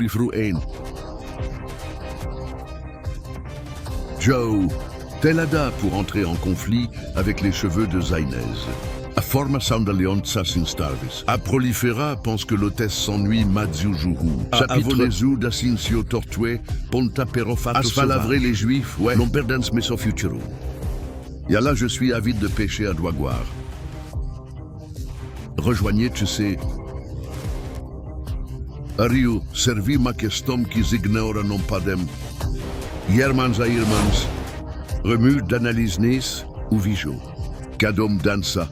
Fru Ain. Joe, Telada pour entrer en conflit avec les cheveux de Zainez. A forma soundalionza sin starvis. A prolifera pense que l'hôtesse s'ennuie Madziujuhu. Chapitre da Cincio Tortue, Ponta pero fato Asfalavrer les juifs, ouais. Non perdens meso futuro. Et là, je suis avide de péché à Douagoire. Rejoignez, tu sais. Ariu, servi ma questom qui ignora non padem. Yermans a Irmans. Remue d'analyse Nice ou Vijo. Cadom dansa.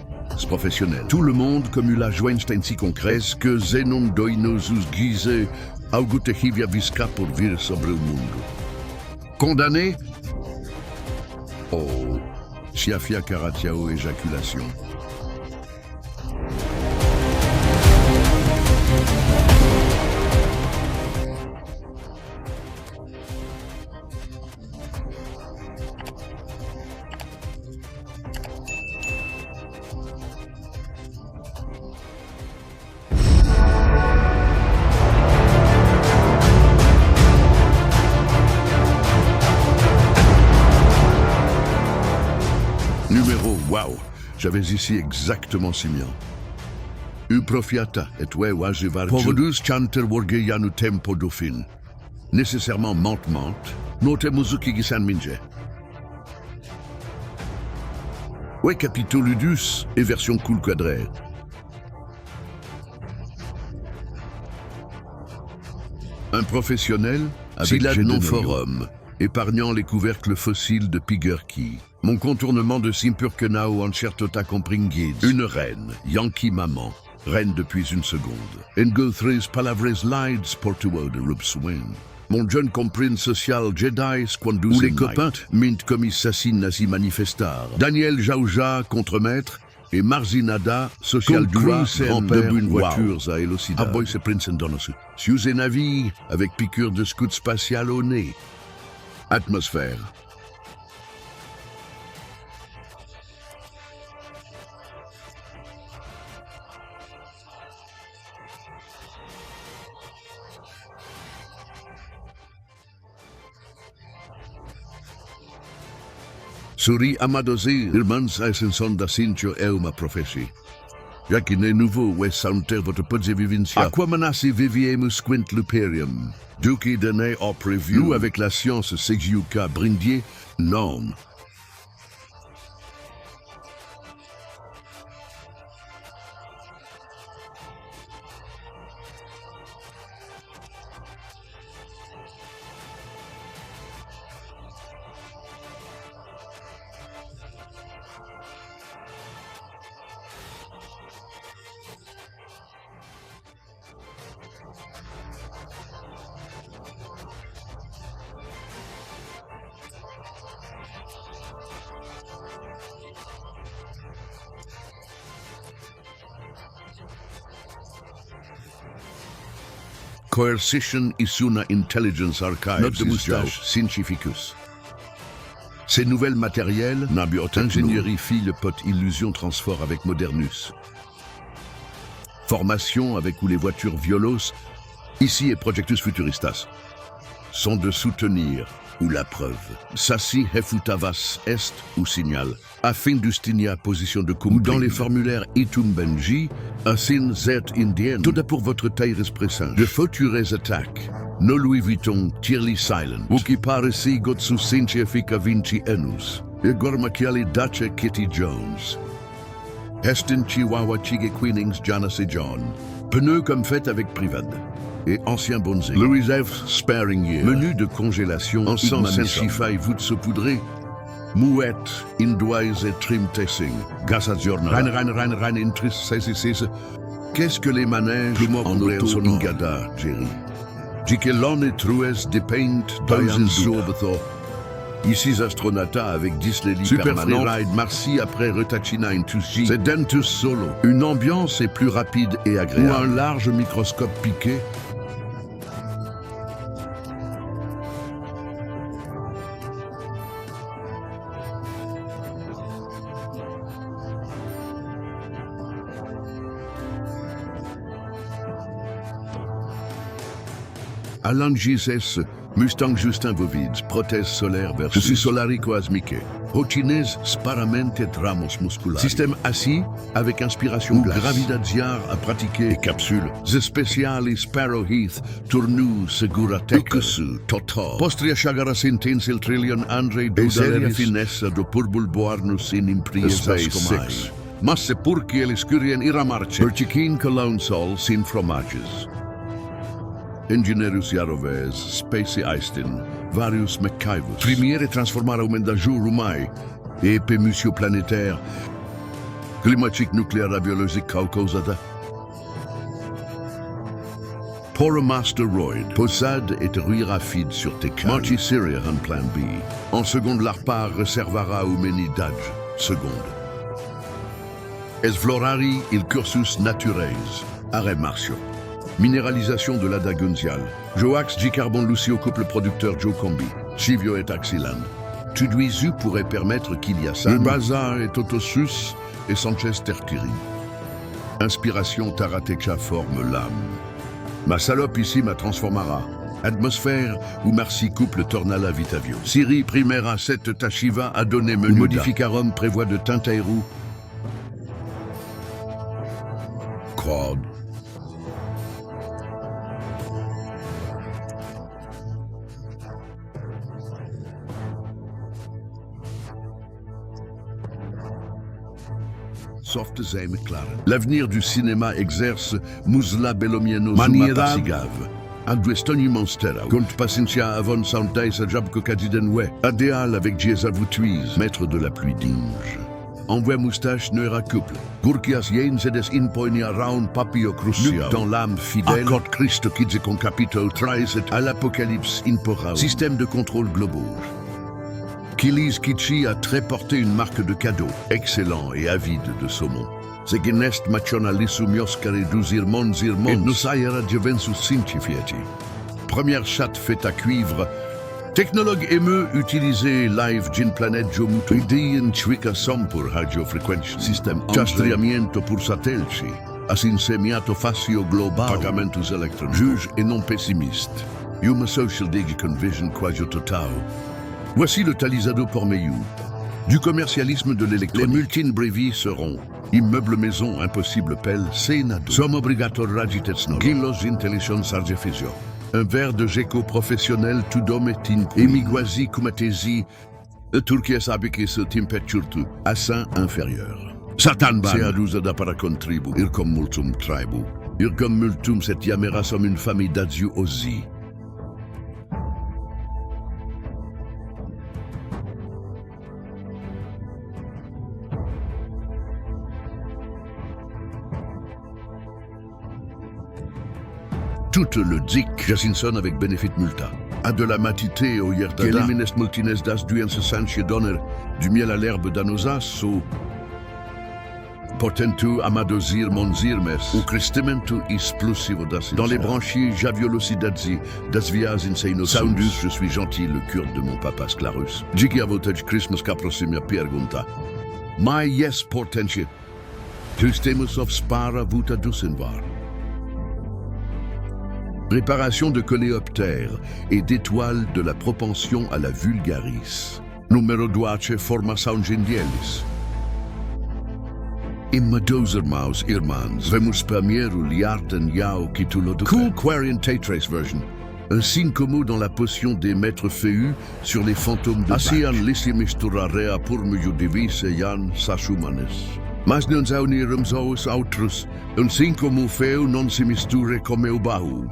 Professionnel. Tout le monde comme la Joinstein si concret que Zenon doinosus guise augute hivia visca pour vivre sobre le monde. Condamné? Oh, chiafia caratiao éjaculation. Wow, j'avais ici exactement 6 000. Uprofiata et we wajivar. Povodus chanter worgeyanu tempo dauphine. Nécessairement mente, note muzuki gisan minje. Ouais, capitoludus et version cool quadré. Un professionnel avec non forum, épargnant les couvercles fossiles de Pigerki. Mon contournement de Simpurkenau en Chertota Compringid. Une reine, Yankee Maman, reine depuis une seconde. Engulthres palavres lides portuo de Rupswin. Mon jeune comprin social Jedi Squandus. Où les copains mint comme assassin nazi manifestar. Daniel Jaouja, contremaître, et Marzinada, social Dua, grand-père, une voiture à Elocida. Ah boy, c'est Prince Donosu. Sius et Navi, avec piqûre de scout spatial au nez. Atmosphère. Suri amadosi, irmãs ascensão da Cincio é uma profecia. Já que nem nouveau West Saunter votre podze vivencia. Aquamanasi viviemus quint luperium. Duki de ne au preview. Nous avec la science segiuca brindier, non. Coercition isuna intelligence archive. Note de moustache, Cientificus. Ces nouvelles matériels, ingénierie fille pote illusion transport avec Modernus. Formation avec ou les voitures violos, ici et Projectus Futuristas. Sont de soutenir ou la preuve. Sassi hefutavas est ou signal. Afin d'ustinia position de coup. Ou dans les formulaires itum benji, asin zet indien. Tout pour votre taille expressant. De futures attaques. No Louis Vuitton, Tierly Silent. Ou qui pareci gotsu sinchefica vinci enus. Igor Machiavelli Dace Kitty Jones. Heston Chihuahua Chige Queenings Janice et John. Pneus comme fait avec Privad. Et ancien bonze. Louis F. Sparing Year. Menu de congélation. Encens chifa et voûte saupoudrée. Mouette, Indoise et Trim Tessing. Gassazorna. Rein, Intris, Cécicise. Qu'est-ce que les manèges en auto ingada, Jerry? Jikelon et Trues de Paint, Diane Sorbethor. Ici Astronata avec Disney Super Freeride Marcy après Retachina Intus. C'est Dentus Solo. Une ambiance est plus rapide et agréable. Ou un large microscope piqué. Alangis S, Mustang Justin Vovids, prothèse solaire versus Solarico Asmique. Rocinez Sparamente Ramos Musculari. Système assis avec inspiration glace. Gravidadiar à pratiquer. Et capsules. The Speciali Sparrow Heath, Tournou Segura Tecusu, Totor. Postria Chagara Sintinsil Trillion Andre Dudaria Finessa do Purbulboarnus in Impriesa Scomai. Masse Purchi e l'Escurien Iramarce. Berchicin Cologne Sol sin fromages. Engineerus Jarovez, Spacey Eistin, Varius McIvus. Primiere transformare umendajou rumai, e pemusio planétaire, climatique nucléaire biologique caucosada. Poromasteroid, possède et ruirafide sur Tecal. Marchi Syria en plan B. En seconde, l'Arpar reservera umeni Dodge, seconde. Esflorari il cursus natureis, arrêt martio. Minéralisation de l'adagunzial. Joax G-Carbon Lucio couple producteur Joe Combi. Chivio et Axiland. Tuduizu pourrait permettre qu'il y a ça. Le bazar est Totosus et Sanchez Tertiri. Inspiration Taratecha forme l'âme. Ma salope ici m'a transformara. Atmosphère ou Marcy couple Tornala Vitavio. Siri Primera 7 Tashiva a donné menu. Modificarum prévoit de Tintairou. Quad. L'avenir du cinéma exerce Musla Belomieno Zuma Pasigave. Adwestoni Monstera. Compte Pacincia Avon Santais Ajab Kokadidenwe. Adéal avec Giesa Vutuiz, maître de la pluie d'Inge. Envoie moustache Neura couple. Gurkias Yen Zedes Inpoinia Raun Papio Crucia. Dans l'âme fidèle. Accord Christ Kidze Concapito Traiset à l'Apocalypse Inporao. Système de contrôle global. Kilis Kichi a très porté une marque de cadeau, excellent et avide de saumon. Zegenest machonalisum Yoskare duzir monzir mons. Et Nusaira Juvensus Cincifieti. Première chatte faite à cuivre. Technologue émeu utilisé live Gin Planet Jomuto. Ideen Chwika Sompur radiofrequency. Système Chastriamiento pour Satelci. Asinsemiato Facio Global. Pagamentus Electron. Juge et non pessimiste. Yuma Social Digicon Vision Quasio Total. Voici le Talisado Pormeyou. Du commercialisme de l'électronique. Les multines brevi seront immeuble maison, impossible pelle, Senado. Som obrigator ragitetsno. Gilos intelligence argefisio. Un verre de Géco professionnel tudom et tinque. Emiguasi kumatesi. Turkies abikis timpetchurtu. Assin inférieur. Satan ban. Seadusa da para contribu. Ircom multum tribu. Ircom multum set yamera som une famille d'adziu osi. Toute le Zik, Jacinson avec bénéfice multa. A de la matité au Yertada. Elimines multines das duense sanche donner. Du miel à l'herbe danosas ou Potentu amadosir monzirmes. Ou cristementu isplusivo das. Dans les branchies javiolosidadzi, das vias inseinos. Soundus, je suis gentil, le kurde de mon papa Sclarus. Jiki avotage Christmas caprosimia piergunta. My yes portentie. Tustemus of spara vuta dusenvar. Réparation de coléoptères et d'étoiles de la propension à la vulgaris. Numero 2 forma saungindielis. Imma Dozermaus Irmans, vemus premieru liarden yao kitulodupe. Cool Quarian Tatrace version. Un signe commun dans la potion des maîtres féus sur les fantômes de Asian lissimisturarea purmuju divise yan sashumanes. Mas non zaunirum zous autrus, un signe commun feu non si misture come ubahu.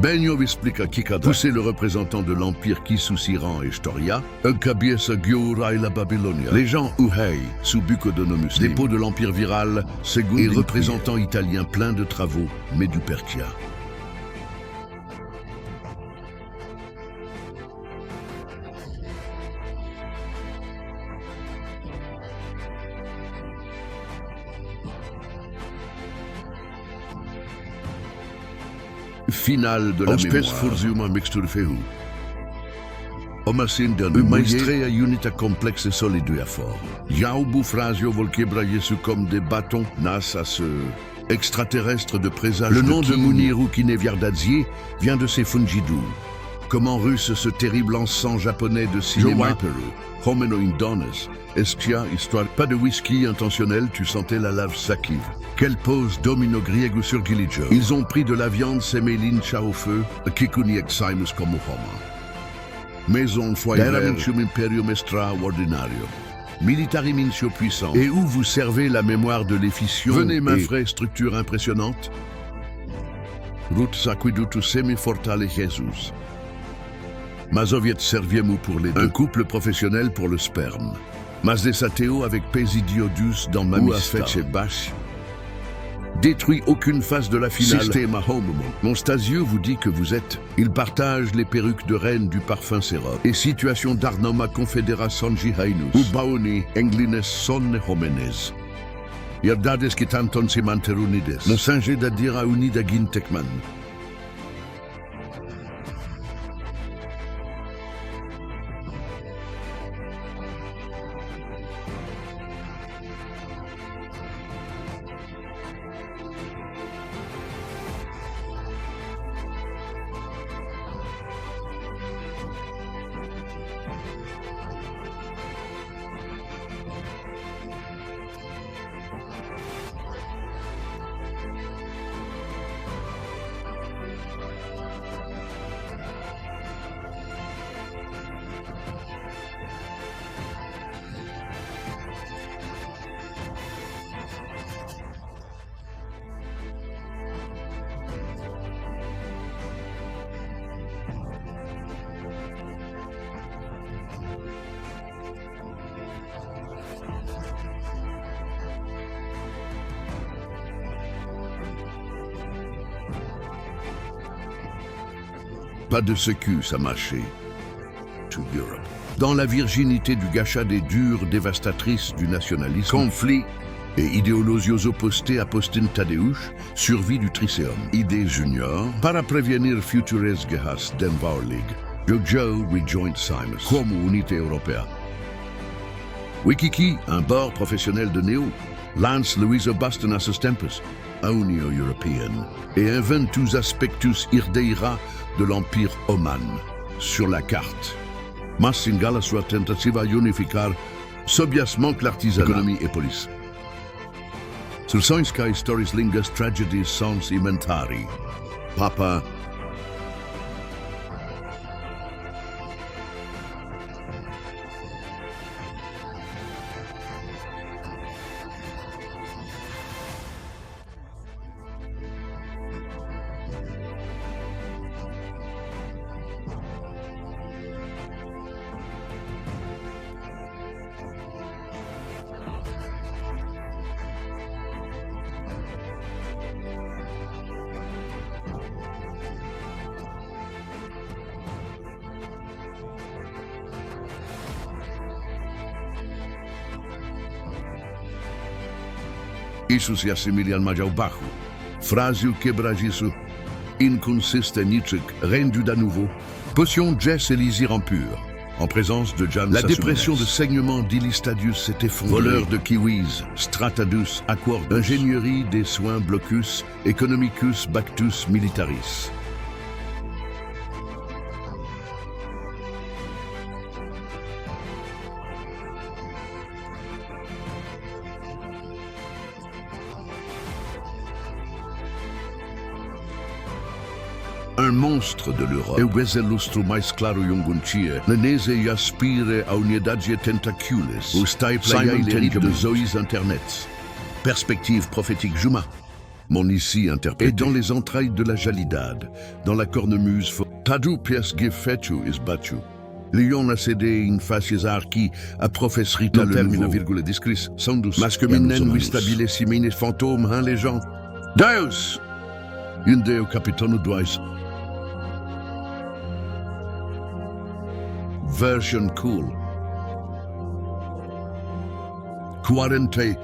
Benio explica Kikada, poussé le représentant de l'Empire Kisu-Siran et Storia, Kabiesa Gyura et la Babylonia. Les gens Uhei, sous Bucodonomus, dépôt de l'Empire viral, Segund et représentant italien plein de travaux, mais du Perkia. Final de la mémoire. Maestrea unita complexe e solidua for. Yaubu frasio volquebra Yesu comme des bâtons nas à ce extraterrestre de présage. Le nom de Muniru Kineviardadzié vient de ses Fungidu. Comme en russe ce terrible encens japonais de cinéma. Homeno Indones. Estia, histoire, pas de whisky intentionnel, tu sentais la lave sakive. Quelle pose domino griego sur Gilijo. Ils ont pris de la viande semelincha au feu, Kikuni eximus como Roma. Maison foyer imperium extraordinario. Militari mincio puissant. Et où vous servez la mémoire de l'efficient. Venez ma vraie structure impressionnante. Rut aqueductus semi-fortale Jesus. Mazoviet serviemu pour les deux. Un couple professionnel pour le sperme. Masdesateo avec Pesidiodus dans Mamista. Détruit aucune face de la finale. Systema homum. Mon Stasio vous dit que vous êtes. Il partage les perruques de reine du parfum sérop. Et situation d'Arnoma confédéra Sanji Hainus. Ou Baoni Englines sonne homenes. Yerdades kitanton simanterunides. Mon Singé d'Adira Unidagin Tekman. Pas de secus à mâcher. To Europe. Dans la virginité du gâchis des dures dévastatrices du nationalisme, conflit et idéologios opposés à Postin Tadeusz, survie du Tricéum. Idée junior, para prevenir futures guerras d'Envar League. Jojo rejoined Simus, comme unité européenne. Wikiki, un bord professionnel de Néo. Lance Louisa Boston Assus Tempus, Unio European. Et inventus aspectus irdeira de l'Empire Oman sur la carte. Massingala sua tentativa unificar Sobias manque l'artisanat, économie et police. Sulsoinska historis lingas tragedies sans inventari. Papa isso se assemelha mais ao barro. Frasio quebradiço, inconsistenitic, rendu d'à nouveau. Potion Jess Elysir en pur, en présence de Jan. La dépression de saignement d'Ilistadius s'est effondrée. Voleur de kiwis, Stratadus Aquordus. Ingénierie des soins Blocus, Economicus Bactus Militaris. Un monstre de l'Europe. Euese lustro mais claro iunguncie, lenese aspire a unidade tentacules, ustai playa de Zoïs Internet. Perspective prophétique Juma. Mon ici interprété. Et dans les entrailles de la Jalidade, dans la cornemuse, Tadu pies gefetu is batu. Lion a cédé in facies archi a professerita le termina virgule discris, sondus. Masque minen vistabile simine fantôme, hein les gens. Deus! Une deo capitano dois. Version cool. Quarante.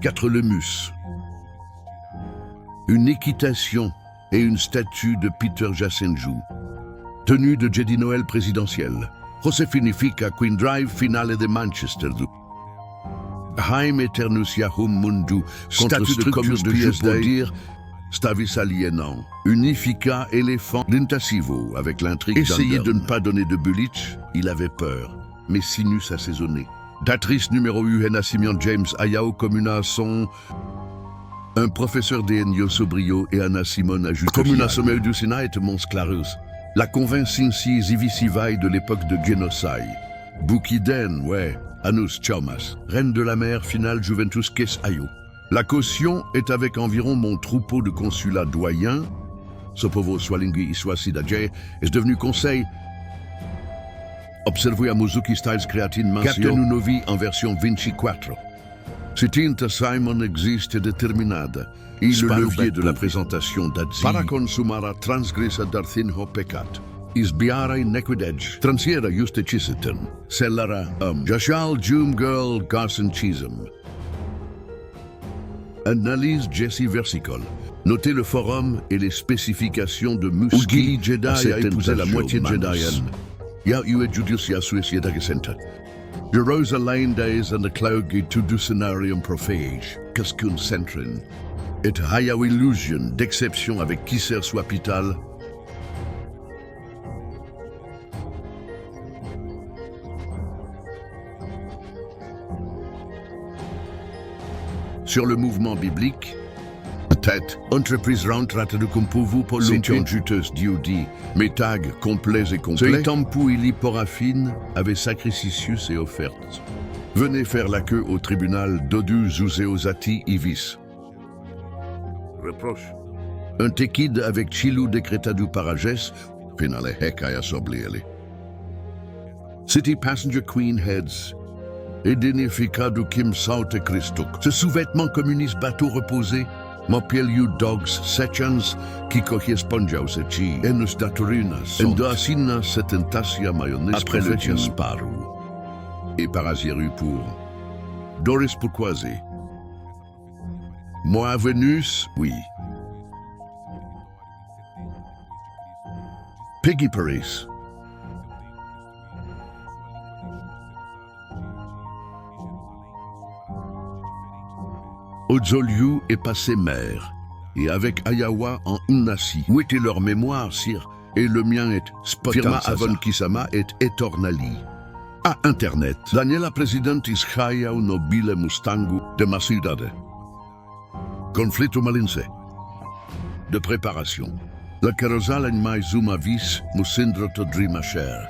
4 lemus. une équitation et une statue de Peter Jacenju. Tenue de Jedi Noël présidentielle. José significa Queen Drive finale de Manchester. Haim Eternus Yahum Mundu, statue de commerce de jeu pour dire Stavis aliénant. Unifica éléphant l'intasivo avec l'intrigue. Essayez de ne pas donner de bullich, il avait peur, mais sinus assaisonné. Datrice numéro 1 Nascimento James Ayao Comuna sont un professeur d'Ennio Sobrio et Anna Simone ajoute Comuna Sommeil du Sénat et Mons Clarus. La convaincinci zivisivai de l'époque de Genosai. Bukiden, ouais, Anus Chaumas, reine de la mer, finale Juventus Kes Ayo. La caution est avec environ mon troupeau de consulats doyens. Sopovo Swalingui Iswasidaje est devenu conseil. Observez à Mozuki Styles Creatine Mancio. Captain Unovi en version Vinci 4. Citinta Simon existe determinada. Et le levier de la présentation d'Adzi. Para consumara transgressa d'Arthinho Pecat. Isbiara in Nequidedge. Transiera juste Chisiten. Sellara Jashal Jum Girl Garson Chisholm. Analyse Jesse Versicol. Notez le forum et les spécifications de Muski. Jedi a épousé la moitié Jedienne. Ja ue Judius Yasuis Yedagesenta. Jerusalem Days and the Cloud to Ducenarium Prophage. Cascun Centrin. Et Hayao Illusion d'exception avec Kisser Swapital. Sur le mouvement biblique, tête, entreprise rentrate de Kumpuvu pour l'union juteuse diudi, métag complets et complets. Tampu ili porafine avait sacrificius et offertes. Venez faire la queue au tribunal d'Odu Zuzeozati Ivis. Reproche. Un tequide avec Chilou Decretadu Parages, finale Hekaya Sobliele. City Passenger Queen Heads. Identificado Kim Saute Christuk. Ce sous-vêtement communiste bateau reposé, Mopieliu Dogs Sechans, Kikohies Ponjaus et Chi, Enus Daturinas, Endoasina Setentasia Mayonnaise après le Tiasparu. Et Parasieru pour Doris Pourquoisé. Moi Venus, oui. Peggy Paris. Ozoliu est passé maire, et avec Ayawa en Unnasi. Où était leur mémoire, sire? Et le mien est Firma Avon Kisama et Etornali. À Internet, Daniela Presidente Ischaya Nobile Mustangu de Masudade. Conflitto Malinse. De préparation. La Kerosal en mai Zumavis Musindro Todrimacher.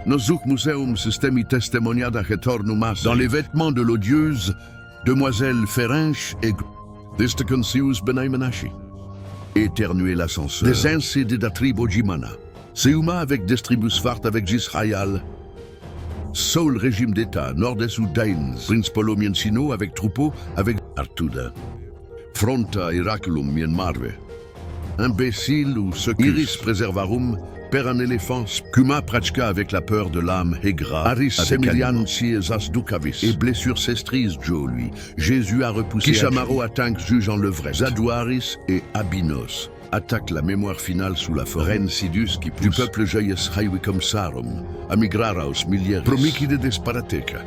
Nozuc Museum Systemi Testimoniada Retornumas dans les vêtements de l'odieuse demoiselle Ferench et Distaconsius Benaimenashi. Éternuer l'ascenseur. Des incédés d'Atribo Jimana. Seuma avec Distribus Fart avec Gisrayal. Soul régime d'État, Nord-Est ou Daines. Prince Polo Miensino avec troupeau avec Artuda. Fronta Iraculum Mienmarve. Imbécile ou secus. Iris Preservarum. Père un éléphant, Kuma Prachka avec la peur de l'âme, Hegra, Aris Semilian Siezas Dukavis, et blessure cestrise Joe lui. Jésus a repoussé Kishamaro attaque juge en levrette. Zadouaris et Abinos attaquent la mémoire finale sous la forêt. Sidus qui pousse. Du peuple Jayes Haiwikum Sarum, Amigraraus Milieris, Promikide Desparateka.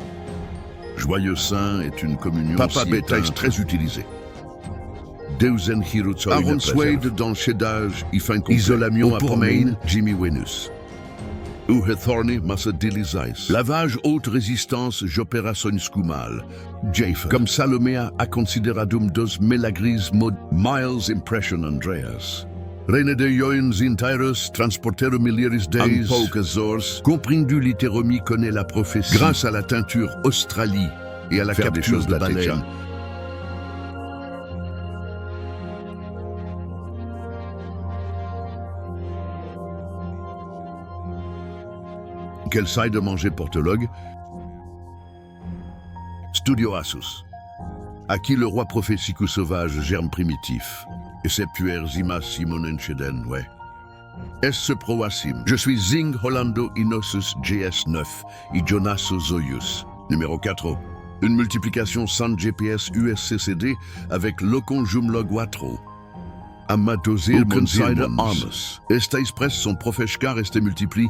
Joyeux Saint est une communion. Papa Bétail très utilisé. Deusen Hirutso Aaron Swade dans Chedage, Isolamion à Pomain, Jimmy Wenus. Uhethorni Massadilizais. Lavage haute résistance, Jopera Skumal. Jafe. Comme Salomea a consideradum dos Melagris mod Miles Impression Andreas. Reine de Joins Intyrus, transportero milieris days. Ampocazors. Comprindu littéromi connaît la prophétie. Grâce à la teinture Australie et à la capture de baleine. Qu'elle saille de manger portologue. Studio Asus. À qui le roi prophétique ou sauvage germe primitif. Et ses puères imas Simonencheden, ouais. S. Proasim. Je suis Zing Hollando Inosus JS9 et Jonas Zoyus. Numéro 4. Une multiplication sans GPS USCCD avec Loconjumlog 4. Amatosir Consider Armus. Esta express son profeshkar este multiplie.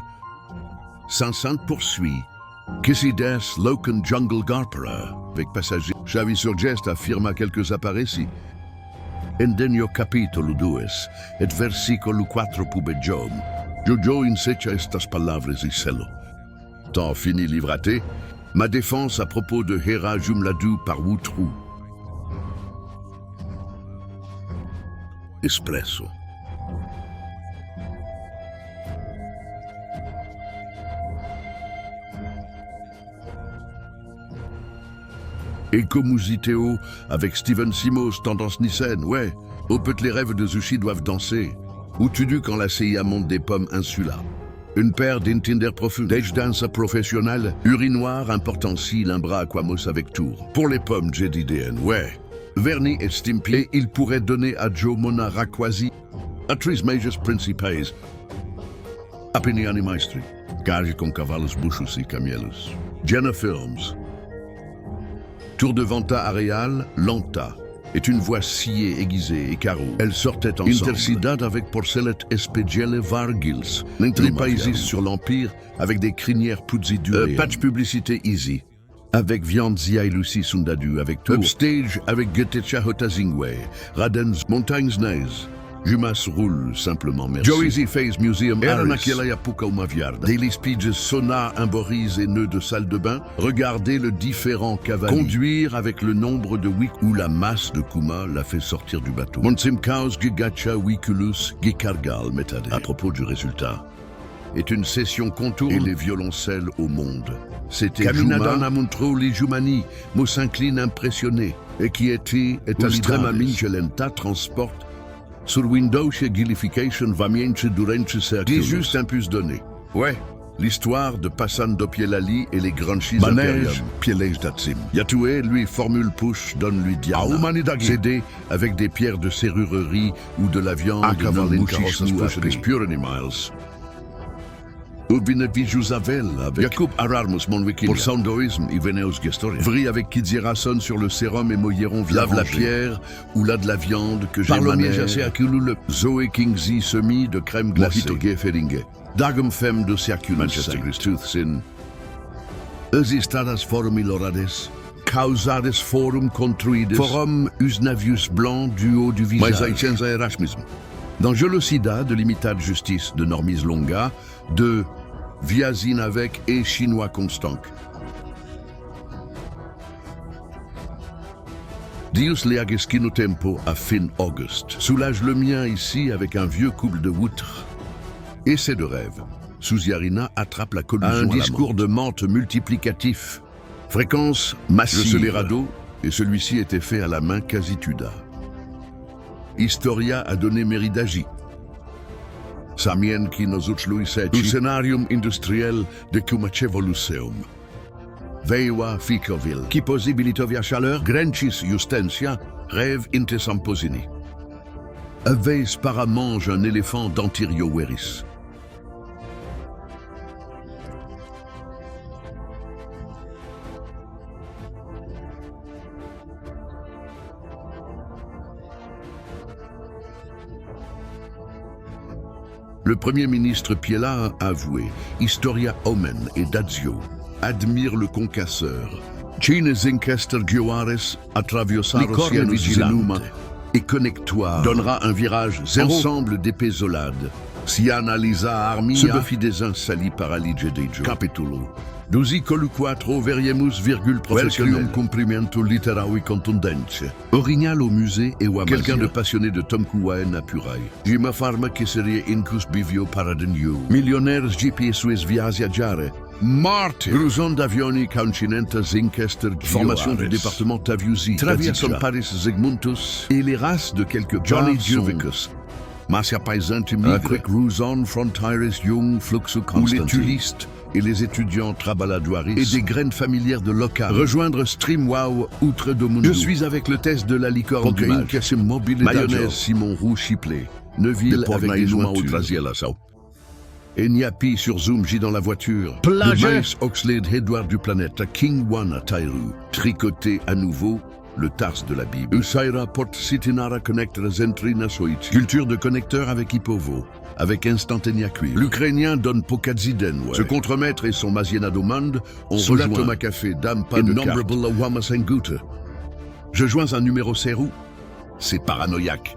500 poursuit. Kissides Locon Jungle Garpera. Avec passager. Xavi sur Gest affirma quelques apparences. Endenio capítulo 2 et versículo 4 pubejom. Jojo insecha estas palavras y celo. Temps fini livraté. Ma défense à propos de Hera Jumladu par Wutru. Espresso. Ecomusiteo avec Steven Simos, tendance Nissen, ouais. Au peut les rêves de Zushi doivent danser. Où tu dus quand la CIA monte des pommes insula. Une paire d'Intinder Profund, Dage Dancer professionnel, urinoir, importanci, limbra aquamos avec tour. Pour les pommes JDDN, ouais. Verni et Stimpy, et il pourrait donner à Joe Mona Raquasi, Atris Majors Principes, Apiniani Maestri, Gage con Cavalos Buchus y Camielos, Jenna Films. Tour de Venta Areal, Lanta, est une voix sciée, aiguisée et carreau. Elles sortaient ensemble. Intercidad avec Porcelette Espegele Vargils. Tripaisis sur l'Empire avec des crinières puzzidurées. Patch publicité easy. Avec Viande Zia et Lucie Sundadu avec Tour. Upstage avec Getecha Hotazingwe. Radens Montagnes Naze. Jumas roule simplement, merci. Joezy Phase Museum Aranakielaya Puka Umaviarda. Daily Speeches Sonar Imborise et nœuds de salle de bain. Regardez le différent cavalier. Conduire avec le nombre de wick où la masse de Kuma l'a fait sortir du bateau. Monsimkaus Gigacha Wikulus Gikargal Metade. À propos du résultat, est une session contour et les violoncelles au monde. C'était Caminadana Montroli Jumani, Moussincline impressionné, et qui était Etalstrema Mingelenta transporte. Sur Windows chez Gillification Vamienche Durenche Circulus. Dis juste un puce donné. Ouais, l'histoire de Passan Dopielali et les grands chis Manège, Pielej Datsim. Yatoué, lui, formule push, donne-lui Diana. CD avec des pierres de serrurerie ou de la viande de Mouchichmou avec Purity Miles. Ubinevijusavel avec Jakub Ararmus Monwiki pour Soundoism et Veneos Gestoria. Vri avec Kidzirason sur le sérum et Moyeron lave la pierre ou là de la viande que j'ai manège assez le Zoé Kingsley semi de crème glacée. Mojito Geferinge. Dagum Femme de Circulus. Manchester Toothsin. Esistadas Forum Ilorades. Causades Forum Construides. Forum Usnavius Blanc du haut du visage. Mais Erasmisme. Dans Jolocida de l'Imitade Justice de Normis Longa, de Viazine avec et Chinois Constanc. Dius leagesquino tempo à fin Auguste. Soulage le mien ici avec un vieux couple de outres. Essai de rêve. Souziarina attrape la collusion à un discours de menthe multiplicatif. Fréquence massive. Le Celerado, et celui-ci était fait à la main Casituda. Historia a donné Meridagi. Samien qui nos Luiseci. Un scenarium industriel de Cumacevoluseum. Veiwa Ficoville. Qui possibilitovia chaleur, Grenchis Justentia, rêve Intesamposini. Aveis paramange un éléphant d'Antirio Weris. Le Premier ministre Piela a avoué, Historia Omen et Dazio admirent le concasseur. Cine Zinkester Gioares atraviosaros Vigilante et Connectoire donnera un virage ensemble d'épésolades. Si analisa armia se befi des uns sali paralige dejo. Capitulo. Dusi colloquatro veriemus virgule professionnel. Comprimento literaui contundence. Orignal au musée et Wamazia. Quelqu'un de passionné de Tom Kuwaen à Puraï. Jima Pharma qui serait incus bivio paradenio. Millionnaires GP Suez Viasia Jare. Martin. Gruzon d'avioni Continenta Zinkester. Formation du département Taviusi. Traviason Paris Zegmuntus. Et les races de quelques Johnny Juvicus. Marcia Paisan Timigre. Gruzon Frontiris Jung Fluxu Constant. Ou les tulistes. et les étudiants Trabaladuaris et des graines familières de Local. Rejoindre Streamwow outre Domundu. Je suis avec le test de la licorne du mage. Mayonnaise Simon Roux Chiplé. Neuville avec des jointures. Enyapi sur Zoom J dans la voiture. Plage. Le Mice Oxlade Edward du planète. King One à Tairu. Tricoté à nouveau. Le Tars de la Bible. Usaira Port Sitinara Connector Zentrina Soichi. Culture de connecteur avec Hippovo. Avec Instantanéa Cuir. L'Ukrainien Don Pokadziden, ouais. Ce contremaître et son Mazienado-Mand ont rejoint Thomas Café, Dame pas de carte. Je joins un numéro serrou. C'est paranoïaque.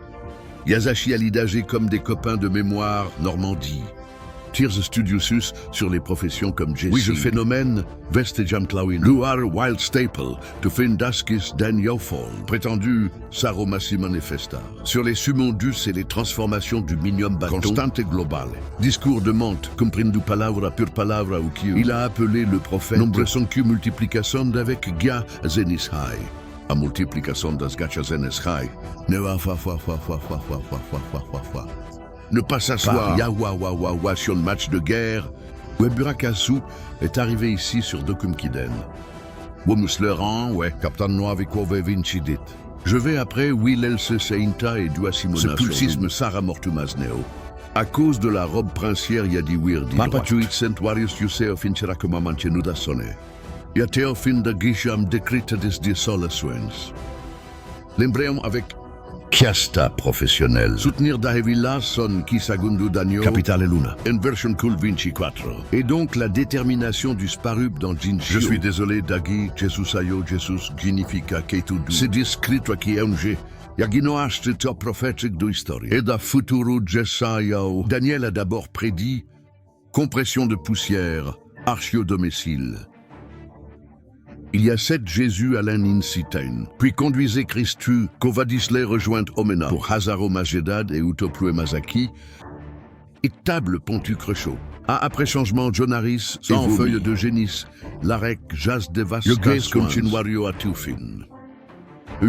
Yasashi Alidagé comme des copains de mémoire, Normandie. Tears Studiosus sur les professions comme Jesse. Oui, je phénomène, Vestejam Tlawin. Luar Wild Staple, de Findaskis Dan Yofol. Prétendu, Saromasi Manifesta. Sur les sumondus et les transformations du minium bâton. Constante et globale. Discours de Monte, comprendu palavra pur palavra ou qui. Il a appelé le prophète. Nombre son Q multiplication d'avec Gia Zenishai. A multiplication das Gacha Zenishai. Neva fa fa fa fa fa fa fa fa fa fa. Ne pas s'asseoir, Yawawawawa sur le match de guerre. Weburakasu est arrivé ici sur Dokumkiden. Womusleran, ouais, Captain Noavikove Vincidit. Je vais après Will Else Seinta et Duasimona. Ce pulsisme Sarah Mortumasneo. À cause de la robe princière Yadi Wirdi. Papachuit Saint Warius Yuseo Fincherakuma Manchenuda Sone. Yateo fin de Gisham Decrita des Solaswens. L'embryon avec Kiasta professionnel. Soutenir Dahevilla son Kisagundu Danio. Capital et Luna. Inversion Cool Vinci 4. Et donc la détermination du Sparub dans Jinchi. Je suis désolé Dagi, Jesus Ayo, Jesus Ginifica Keitudu. C'est discret toi qui est Yaginoaste top prophétique de l'histoire. Et da futuro Jesayao. Daniel a d'abord prédit compression de poussière, archio domicile. Il y a 7 Jésus Alain Incitaine. Puis conduisez Christu, Kovadisle rejoint Omena pour Hazaro Majedad et Utoplu Mazaki. Et table Pontu Crechaud. Après changement, Jonaris, sans feuille de génis, Larek, Jas Devas, le Grace Continuario à Tufin.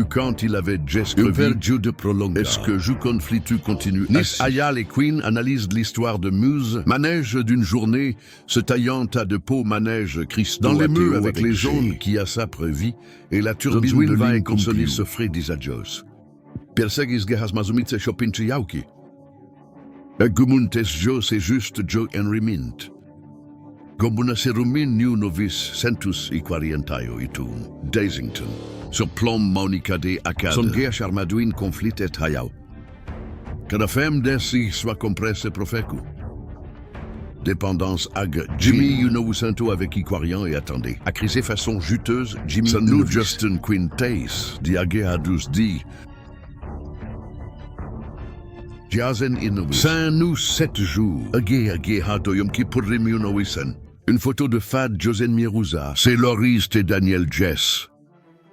Quand il avait Jess de prolonga. Est-ce que je conflitu continue? Nis Ayal et Queen analysent l'histoire de Muse, manège d'une journée, se taillant à de peau manège Christo dans les murs avec les jaunes qui a sa prévie, et la turbine de ligne consolis s'offrait des adios. Persegis gehas mazumitse chopinche yauki. Gumuntes Jo c'est juste Joe Henry Mint. Gobuna serumin new novice centus equarientaio itum, Dasington. Sur plomb Monica de Akkad. Son guerre armadouine conflit et hayao. Que la femme d'Essi soit compresse profecu. Dépendance ag Jimmy Uno avec Iquarian et attendez. À criser façon juteuse, Jimmy nous Justin Quintace, diagé à 12 dit. Jazen Inouis. Saint nous 7 jours. Agé hadoyum qui pourrait mieux une photo de Fad Josen Mirouza. C'est Loris et Daniel Jess.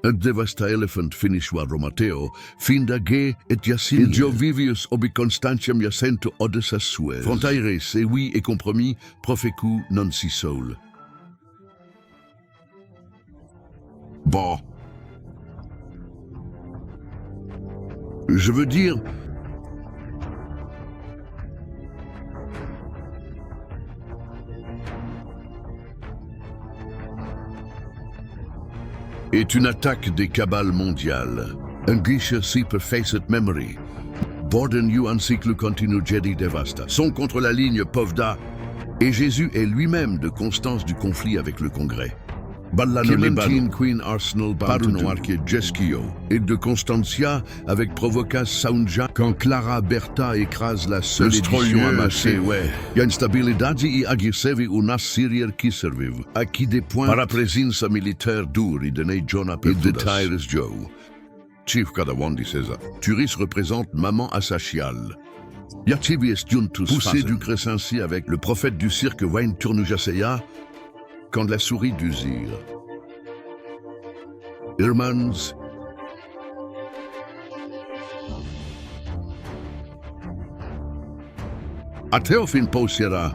Un devasta elephant finishwa Romateo, finda ge et Yacine. Il Jovivius obi constantiam Yacento odessa sue. Frontaire, c'est oui et compromis, profecu non si sol. Bon. Je veux dire... est une attaque des cabales mondiales. Un guichet facet memory. Borden you encycle continue Jedi Devasta. Sont contre la ligne Povda. Et Jésus est lui-même de constance du conflit avec le Congrès. Clementine Queen Arsenal Parunoarque Jeskio. Et de Constantia avec Provocas Saunja quand Clara Berta écrase la seule édition amassée. Ouais. Instabilidade et agirsevi unas sirier qui serviv. À qui des points parapresins militaire dur et donné John et de Tyrus Joe. Chief Kadawandi César. Turis représente maman Assachial. Yativies Juntus poussé du Crescenci avec le prophète du cirque Wayne Turnujaseya. Quand la souris d'usure. Irmans. Ateofin Posiera.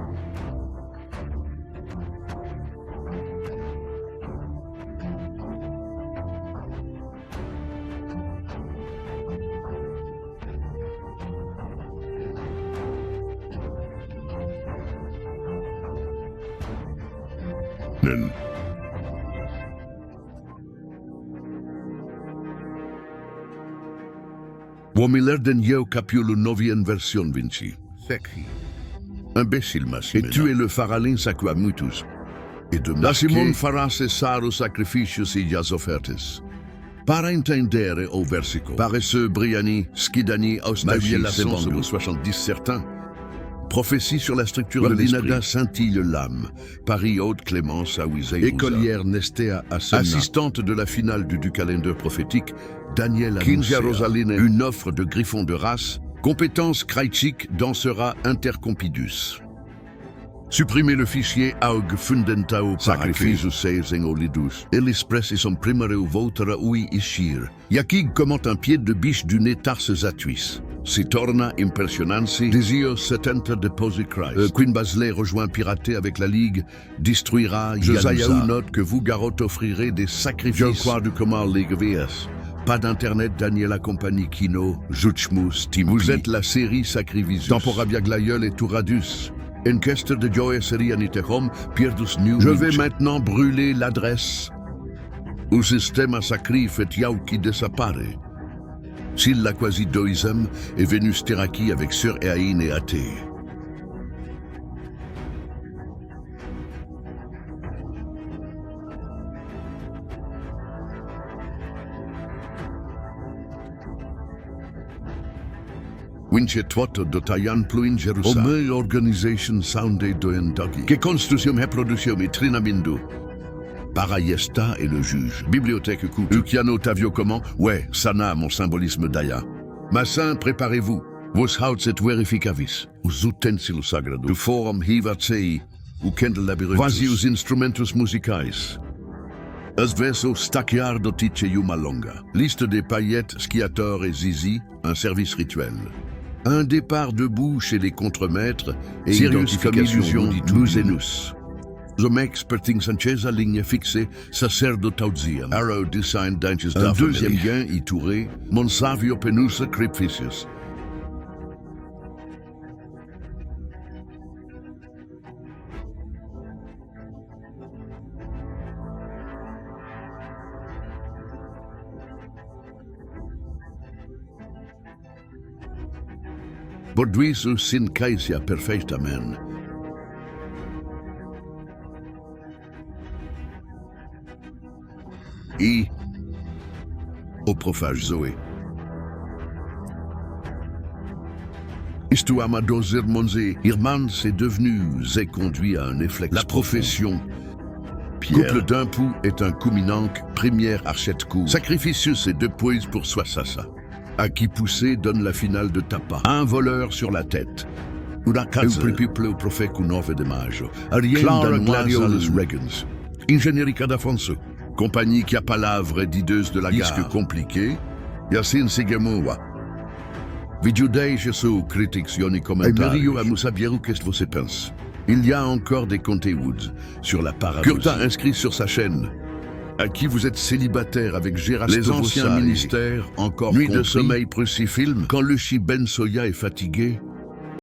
öffnen. Womilerden yeo capio novien version Vinci. Sekhi. Imbécile, Massimo. Et tu es le faralin saquamutus. Et de la Simon farasse saro sacrificius ias offertes. Para intendere au versico. Paresseux Briani, Skidani, Austavie, la 70 certains. Prophétie sur la structure de l'Inada scintille l'âme. Paris Haute Clémence à Wizey. Écolière Nestea à Senna. Assistante de la finale du calendrier prophétique, Daniel Kinja Rosaline. Une offre de griffon de race. Compétence Krajcik dansera intercompidus. Supprimez le fichier AUG Fundentao Sacrificius Seising Olidus. Elispress et son primero votera ui ishir. Yakig commente un pied de biche du nez tarses atuis. Si torna impressionansi. Desio 70 deposi Christ. Queen Basley rejoint piraté avec la Ligue. Destruira Josiah note que vous Garot offrirez des sacrifices. Je crois du comment League VS. Pas d'internet, Daniela Compagnie Kino, Juchmus, Tim. Vous êtes la série Sacrivisus. Temporabia Glaïeul et Touradus. Enquête de Joe Serianitechom, Pierdus New. Je vais maintenant brûler l'adresse. Au système sacri fait Yauki desappare. S'il la quasi doisem est Vénus Teraki avec Sœur Eaïn et Athée. Winche Twoto do Tayan Pluin Jerusalem. Ome Organization Soundé Doen Doggy. Que construction et production et Trinamindu. Parayesta et le juge. Bibliothèque Coupe. Ukiano Tavio comment? Ouais, Sana, mon symbolisme d'Aya. Massin, préparez-vous. Vos houts et verificavis. Os utensilos sagrados. Du forum hivatsei. U kendelabyrinthus. Quasi os instrumentos musicais. As verso stacchiardo tice yuma longa. Liste des paillettes, Sciator et Zizi, un service rituel. Un départ debout chez les contremaîtres et Sirius comme illusion Musenus. Zomex perting Sanchez ligne fixée, sacerdotausium. Arrow design danches un deuxième gain itouré, Monsavio penusa crypficius. Borduisu sin caesia perfectamen. I. Au prophage Zoé. Istu amado zirmonze, Irman s'est devenu zé conduit à un efflex. La profession. Pierre. Couple d'un pou est un couminanque, première archette coup. Sacrificius et deux poises pour soi sassa. À qui pousser donne la finale de Tapa. Un voleur sur la tête. Una casa. Eu people prophète ou nove de majo. Clara Gladioles Regans. Ingénierie d'Afonso. Compagnie qui a palavre dideuse de la gare. Disque compliqué. Yacine Segamoa. Videodei Jesu critiques yoni commentaires. Emerio Amusabieru qu'est-ce que vous pensez? Il y a encore des Comté Woods sur la paradoxe. Curta inscrit sur sa chaîne. À qui vous êtes célibataire avec Gérard les anciens ministères encore nuit compris. De sommeil Prussifilm quand le Ben Soya est fatigué